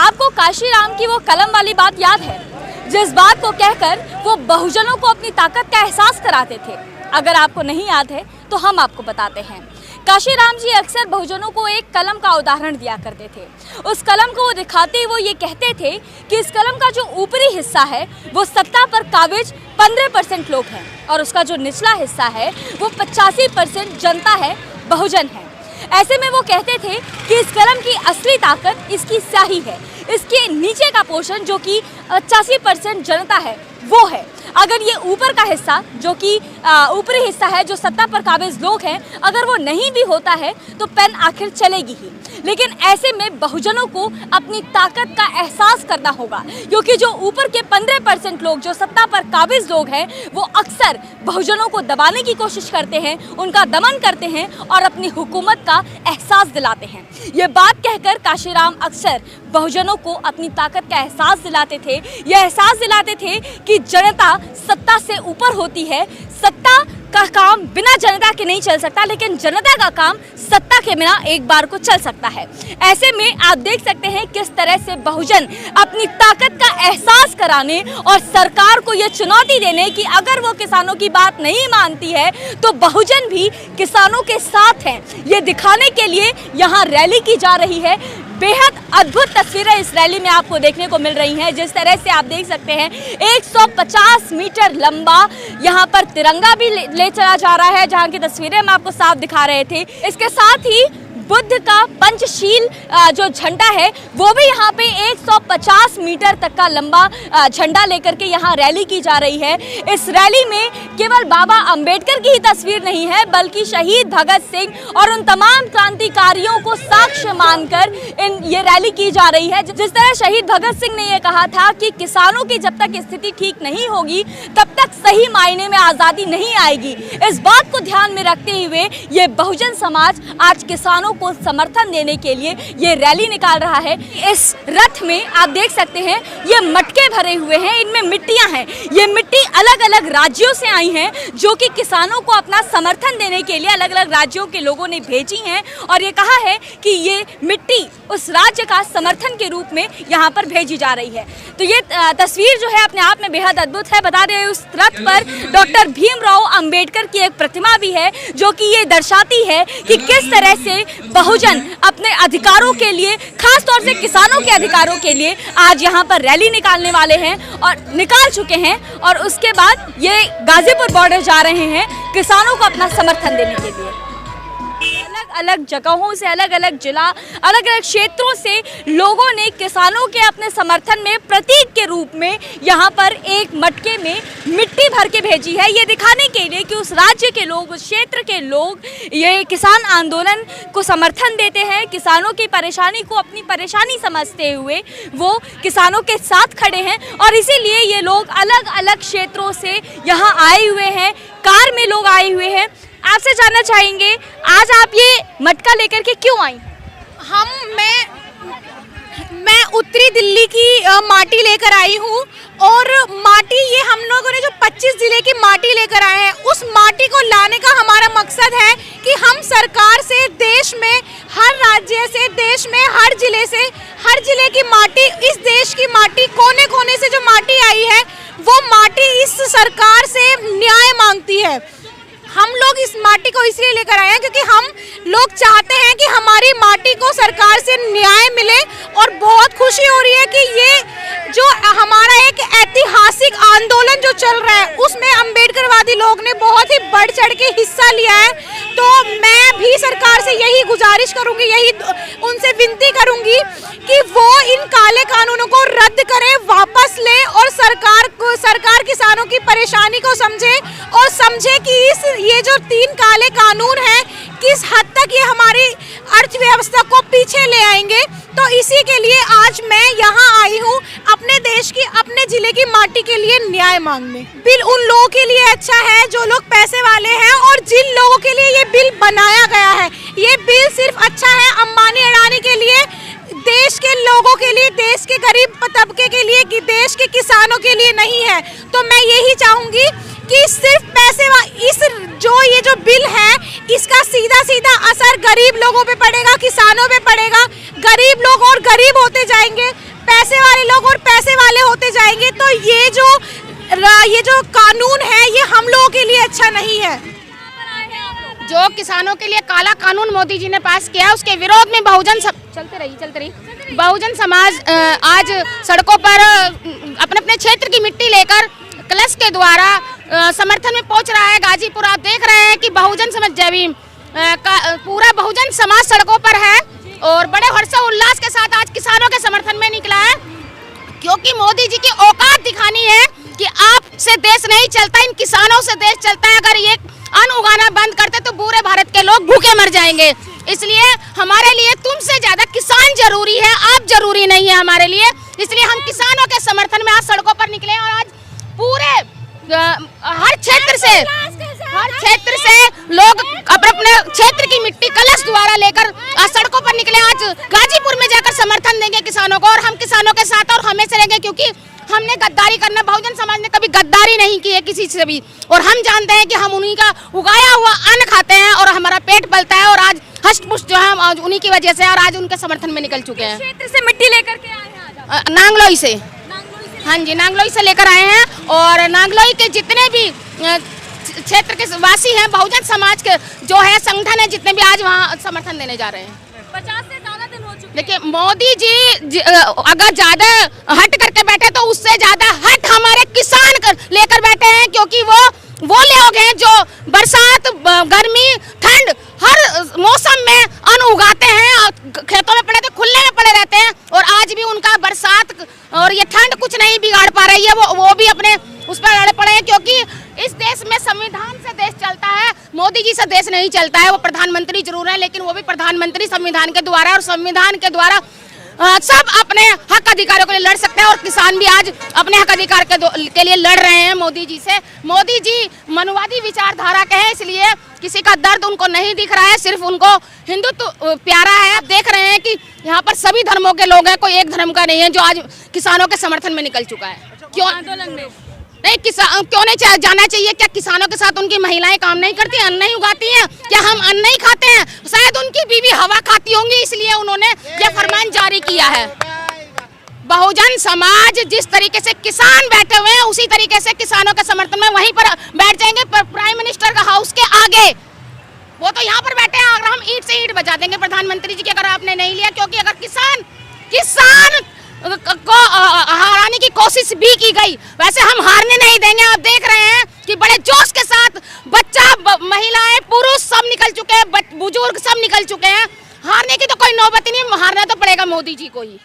आपको काशीराम की वो कलम वाली बात याद है, जिस बात को कहकर वो बहुजनों को अपनी ताकत का एहसास कराते थे? अगर आपको नहीं याद है तो हम आपको बताते हैं। काशीराम जी अक्सर बहुजनों को एक कलम का उदाहरण दिया करते थे। उस कलम को दिखाते वो ये कहते थे कि इस कलम का जो ऊपरी हिस्सा है वो सत्ता पर काबिज 15% लोग हैं और उसका जो निचला हिस्सा है वो 85% जनता है, बहुजन है। ऐसे में वो कहते थे कि इस कलम की असली ताकत इसकी स्याही है, इसके नीचे का पोर्शन जो कि 85% जनता है वो है। अगर ये ऊपर का हिस्सा जो कि ऊपरी हिस्सा है, जो सत्ता पर काबिज लोग हैं, अगर वो नहीं भी होता है तो पेन आखिर चलेगी ही। लेकिन ऐसे में बहुजनों को अपनी ताकत का एहसास करना होगा, क्योंकि जो ऊपर के 15% लोग, जो सत्ता पर काबिज लोग हैं, वो अक्सर बहुजनों को दबाने की कोशिश करते हैं, उनका दमन करते हैं और अपनी हुकूमत का एहसास दिलाते हैं। ये बात कहकर काशीराम अक्सर बहुजनों को अपनी ताकत का एहसास दिलाते थे। यह एहसास दिलाते थे कि जनता सत्ता से ऊपर होती है, सत्ता का काम बिना जनता के नहीं चल सकता, लेकिन जनता का काम सत्ता के बिना एक बार को चल सकता है। ऐसे में आप देख सकते हैं किस तरह से बहुजन अपनी ताकत का एहसास कराने और सरकार को यह चुनौती देने कि अगर वो किसानों की बात नहीं मानती है तो बहुजन भी किसानों के साथ हैं, ये दिखाने के लिए यहाँ रैली की जा रही है। बेहद अद्भुत तस्वीरें इस रैली में आपको देखने को मिल रही हैं। जिस तरह से आप देख सकते हैं 150 मीटर लंबा यहाँ पर तिरंगा भी ले चला जा रहा है, जहाँ की तस्वीरें हम आपको साफ दिखा रहे थे। इसके साथ ही बुद्ध का पंचशील जो झंडा है वो भी यहाँ पे 150 मीटर तक का लंबा झंडा लेकर के यहाँ रैली की जा रही है। इस रैली में केवल बाबा अंबेडकर की ही तस्वीर नहीं है, बल्कि शहीद भगत सिंह और उन तमाम क्रांतिकारियों को साक्ष्य मानकर ये रैली की जा रही है। जिस तरह शहीद भगत सिंह ने ये कहा था कि किसानों की जब तक स्थिति ठीक नहीं होगी तब तक सही मायने में आज़ादी नहीं आएगी। इस बात को ध्यान में रखते हुए ये बहुजन समाज आज किसानों को समर्थन देने के लिए ये रैली निकाल रहा है। इस रथ में आप देख सकते हैं ये मटके भरे हुए हैं, इनमें मिट्टियां हैं। ये मिट्टी अलग अलग राज्यों से आई हैं, जो कि किसानों को अपना समर्थन देने के लिए अलग अलग राज्यों के लोगों ने भेजी हैं और ये कहा है कि ये मिट्टी उस राज्य का समर्थन के रूप में यहाँ पर भेजी जा रही है। तो ये तस्वीर जो है अपने आप में बेहद अद्भुत है। बता रहे उस रथ पर डॉक्टर भीमराव अंबेडकर की एक प्रतिमा भी है, जो कि ये दर्शाती है कि किस तरह से बहुजन अपने अधिकारों के लिए, खास तौर से किसानों के अधिकारों के लिए आज यहाँ पर रैली निकालने वाले हैं और निकाल चुके हैं और उसके बाद ये गाजीपुर बॉर्डर जा रहे हैं किसानों को अपना समर्थन देने के लिए। अलग अलग जगहों से, अलग अलग जिला, अलग अलग क्षेत्रों से लोगों ने किसानों के अपने समर्थन में प्रतीक के रूप में यहाँ पर एक मटके में मिट्टी भर के भेजी है, ये दिखाने के लिए कि उस राज्य के लोग, उस क्षेत्र के लोग ये किसान आंदोलन को समर्थन देते हैं। किसानों की परेशानी को अपनी परेशानी समझते हुए वो किसानों के साथ खड़े हैं और इसीलिए ये लोग अलग अलग क्षेत्रों से यहाँ आए हुए हैं, कार में लोग आए हुए हैं। आपसे जानना चाहेंगे आज आप ये मटका लेकर के क्यों आई? मैं उत्तरी दिल्ली की माटी लेकर आई हूँ और माटी ये हम लोगों ने जो 25 जिले की माटी लेकर आए हैं, उस माटी को लाने का हमारा मकसद है कि हम सरकार से देश में हर राज्य से, देश में हर जिले से, हर जिले की माटी, इस देश की माटी, कोने कोने से जो माटी आई है वो माटी इस सरकार से न्याय मांगती है। हम लोग इस माटी को इसलिए लेकर आए हैं क्योंकि हम लोग चाहते हैं कि हमारी माटी को सरकार से न्याय मिले और बहुत खुशी हो रही है कि ये जो हमारा एक ऐतिहासिक आंदोलन जो चल रहा है उसमें अंबेडकरवादी लोग ने बहुत ही बढ़ चढ़ के हिस्सा लिया है। तो मैं भी सरकार से यही गुजारिश करूंगी, यही उनसे विनती करूंगी कि वो इन काले कानूनों को रद्द करें, वापस लें और सरकार किसानों की परेशानी को समझे और समझे कि ये जो 3 काले कानून हैं किस हद तक ये हमारी अर्थव्यवस्था को पीछे ले आएंगे। तो इसी के लिए आज मैं यहाँ आई हूँ अपने देश की, अपने जिले की माटी के लिए न्याय मांगने। बिल उन लोगों के लिए अच्छा है जो लोग पैसे वाले हैं और जिन लोगों के लिए ये बिल बनाया गया है। ये बिल सिर्फ अच्छा है अंबानी अडानी के लिए, देश के लोगों के लिए, देश के गरीब तबके के लिए, कि देश के किसानों के लिए नहीं है। तो मैं यही चाहूँगी कि सिर्फ ये जो बिल है इसका सीधा सीधा असर गरीब लोगों पे पड़ेगा, किसानों पे पड़ेगा। गरीब लोग और गरीब होते जाएंगे, पैसे वाले लोग और पैसे वाले होते जाएंगे, तो ये जो कानून है ये हम लोगों के लिए अच्छा नहीं है। जो किसानों के लिए काला कानून मोदी जी ने पास किया, उसके विरोध में चलते रही बहुजन समाज आज सड़कों पर अपने अपने क्षेत्र की मिट्टी लेकर कलश के द्वारा समर्थन में पहुंच रहा है। गाजीपुर आप देख रहे हैं कि बहुजन समाज जय भीम का पूरा बहुजन समाज सड़कों पर है और बड़े हर्षोल्लास के साथ आज किसानों के समर्थन में निकला है, क्योंकि मोदी जी की औकात दिखानी है कि आपसे देश नहीं चलता, इन किसानों से देश चलता है। अगर ये अन्न उगाना बंद करते तो पूरे भारत के लोग भूखे मर जाएंगे। इसलिए हमारे लिए तुमसे ज्यादा किसान जरूरी है, आप जरूरी नहीं है हमारे लिए। इसलिए हम किसानों के समर्थन में आज सड़कों पर निकले और आज पूरे हर क्षेत्र से लोग अपने क्षेत्र की मिट्टी कलश द्वारा लेकर आज सड़कों पर निकले। आज गाजीपुर में जाकर समर्थन देंगे किसानों को और हम किसानों के साथ और हमेशा रहेंगे, क्योंकि हमने गद्दारी करना, बहुजन समाज ने कभी गद्दारी नहीं की है किसी से भी, और हम जानते हैं कि हम उन्हीं का उगाया हुआ अन्न खाते हैं और हमारा पेट पलता है। और आज हष्ट पुष्ट जो है आज उन्हीं की वजह से और आज उनके समर्थन में निकल चुके हैं। क्षेत्र से मिट्टी लेकर के आए हैं आज नांगलोई से, हाँ जी, नांगलोई से लेकर आए हैं और नांगलोई के जितने भी क्षेत्र के वासी हैं, बहुजन समाज के जो है संगठन है, जितने भी आज वहाँ समर्थन देने जा रहे हैं। 50 से ज्यादा दिन हो चुके। देखिए मोदी जी अगर ज्यादा हट करके बैठे तो उससे ज्यादा हट हमारे किसान लेकर बैठे हैं, क्योंकि वो लोग हैं जो बरसात, गर्मी, ठंड हर मौसम में अन्न उगाते हैं और खेतों में पड़े तो खुले में पड़े रहते हैं, और आज भी उनका बरसात और ये ठंड कुछ नहीं बिगाड़ पा रही है। वो भी अपने उस पर अड़े पड़े हैं, क्योंकि इस देश में संविधान से देश चलता है, मोदी जी से देश नहीं चलता है। वो प्रधानमंत्री जरूर है, लेकिन वो भी प्रधानमंत्री संविधान के द्वारा, और संविधान के द्वारा सब अपने हक अधिकारों के लिए लड़ सकते हैं और किसान भी आज अपने हक अधिकार के लिए लड़ रहे हैं मोदी जी से। मोदी जी मनुवादी विचारधारा के हैं, इसलिए किसी का दर्द उनको नहीं दिख रहा है, सिर्फ उनको हिंदुत्व प्यारा है। आप देख रहे हैं कि यहाँ पर सभी धर्मों के लोग हैं, कोई एक धर्म का नहीं है जो आज किसानों के समर्थन में निकल चुका है। क्यों आंदोलन में नहीं क्यों नहीं जाना चाहिए? क्या किसानों के साथ उनकी महिलाएं काम नहीं करती, अन्न नहीं उगाती हैं? क्या हम अन्न नहीं खाते हैं? शायद उनकी बीवी हवा खाती होंगी, इसलिए उन्होंने ये फरमान जारी किया है। बहुजन समाज जिस तरीके से किसान बैठे हुए हैं, उसी तरीके से किसानों के समर्थन में वहीं पर बैठ जाएंगे प्राइम मिनिस्टर का हाउस के आगे। वो तो यहाँ पर बैठे हैं, अगर हम ईंट से ईंट बजा देंगे प्रधानमंत्री जी की, अगर आपने नहीं लिया। क्योंकि अगर किसान को हराने की कोशिश भी की गई, वैसे हम हारने नहीं देंगे। आप देख रहे हैं कि बड़े जोश के साथ बच्चा, महिलाएं, पुरुष सब निकल चुके हैं, बुजुर्ग सब निकल चुके हैं। हारने की तो कोई नौबत ही नहीं, हारना तो पड़ेगा मोदी जी को ही।